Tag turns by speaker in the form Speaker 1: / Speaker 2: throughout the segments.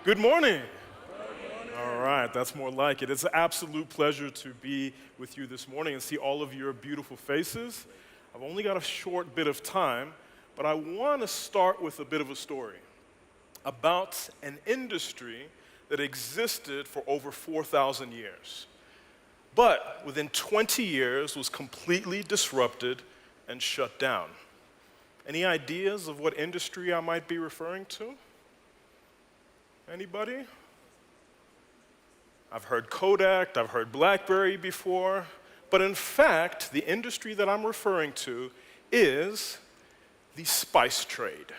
Speaker 1: Good morning. All right, that's more like it. It's an absolute pleasure to be with you this morning and see all of your beautiful faces. I've only got a short bit of time, but I want to start with a bit of a story about an industry that existed for over 4,000 years, but within 20 years was completely disrupted and shut down. Any ideas of what industry I might be referring to? Anybody? I've heard Kodak, I've heard BlackBerry before, but in fact, the industry that I'm referring to is the spice trade.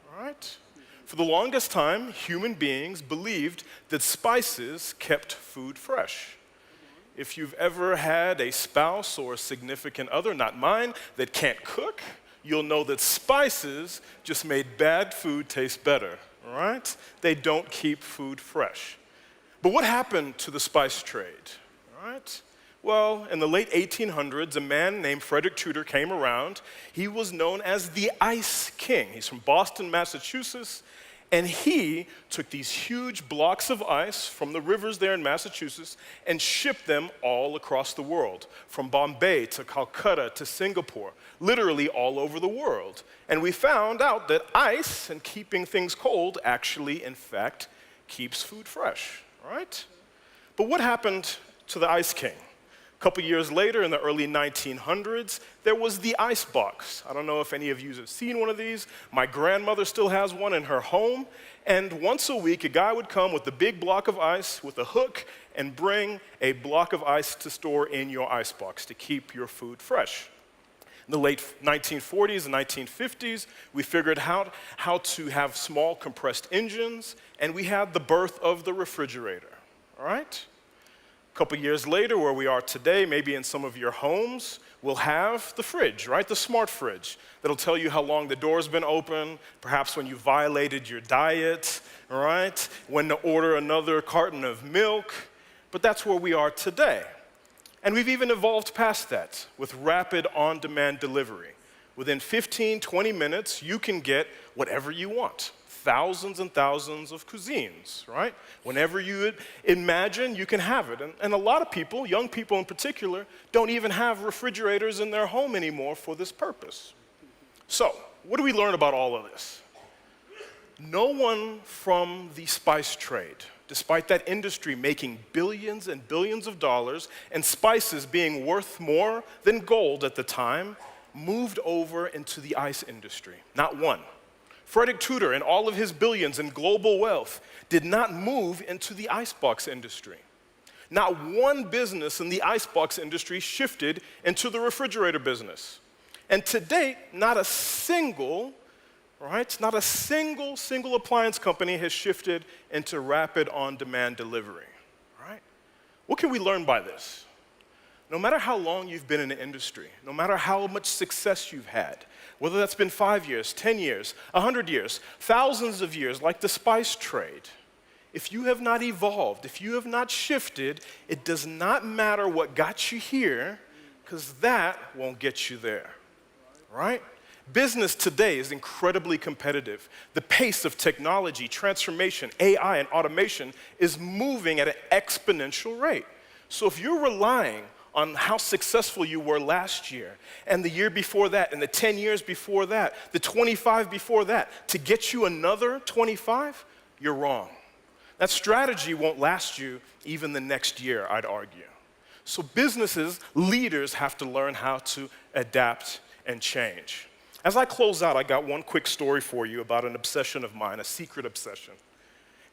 Speaker 1: All right? For the longest time, human beings believed that spices kept food fresh. If you've ever had a spouse or a significant other, not mine, that can't cook, you'll know that spices just made bad food taste better. All right? They don't keep food fresh. But what happened to the spice trade? All right? Well, in the late 1800s, a man named Frederick Tudor came around. He was known as the Ice King. He's from Boston, Massachusetts, and he took these huge blocks of ice from the rivers there in Massachusetts and shipped them all across the world, from Bombay to Calcutta to Singapore, literally all over the world. And we found out that ice and keeping things cold actually, in fact, keeps food fresh, right? But what happened to the Ice King? A couple years later, in the early 1900s, there was the ice box. I don't know if any of you have seen one of these. My grandmother still has one in her home. And once a week, a guy would come with a big block of ice with a hook and bring a block of ice to store in your ice box to keep your food fresh. In the late 1940s and 1950s, we figured out how to have small compressed engines, and we had the birth of the refrigerator, all right? A couple years later, where we are today, maybe in some of your homes, we'll have the fridge, right? The smart fridge that'll tell you how long the door's been open, perhaps when you violated your diet, all right? When to order another carton of milk. But that's where we are today. And we've even evolved past that with rapid on-demand delivery. Within 15, 20 minutes, you can get whatever you want. Thousands and thousands of cuisines, right? Whenever you imagine, you can have it. And a lot of people, young people in particular, don't even have refrigerators in their home anymore for this purpose. So, what do we learn about all of this? No one from the spice trade, despite that industry making billions and billions of dollars and spices being worth more than gold at the time, moved over into the ice industry. Not one. Frederick Tudor and all of his billions in global wealth did not move into the icebox industry. Not one business in the icebox industry shifted into the refrigerator business. And to date, not a single appliance company has shifted into rapid on-demand delivery, right? What can we learn by this? No matter how long you've been in the industry, no matter how much success you've had, whether that's been 5 years, 10 years, 100 years, thousands of years, like the spice trade, if you have not evolved, if you have not shifted, it does not matter what got you here, because that won't get you there, right? Business today is incredibly competitive. The pace of technology, transformation, AI, and automation is moving at an exponential rate. So if you're relying on how successful you were last year, and the year before that, and the 10 years before that, the 25 before that, to get you another 25, you're wrong. That strategy won't last you even the next year, I'd argue. So businesses, leaders have to learn how to adapt and change. As I close out, I got one quick story for you about an obsession of mine, a secret obsession.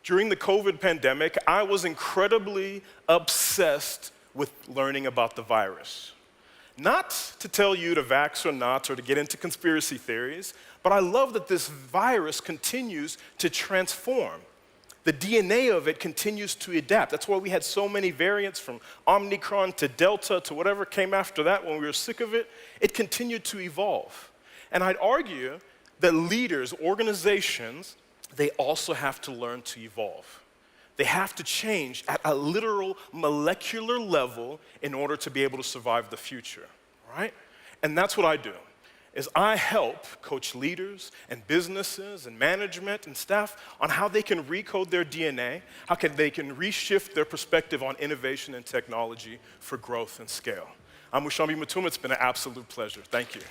Speaker 1: During the COVID pandemic, I was incredibly obsessed with learning about the virus. Not to tell you to vax or not, or to get into conspiracy theories, but I love that this virus continues to transform. The DNA of it continues to adapt. That's why we had so many variants, from Omicron to Delta to whatever came after that when we were sick of it. It continued to evolve. And I'd argue that leaders, organizations, they also have to learn to evolve. They have to change at a literal molecular level in order to be able to survive the future, right? And that's what I do. is I help coach leaders and businesses and management and staff on how they can recode their DNA, they can reshift their perspective on innovation and technology for growth and scale. I'm Mushambi Mutuma. It's been an absolute pleasure. Thank you.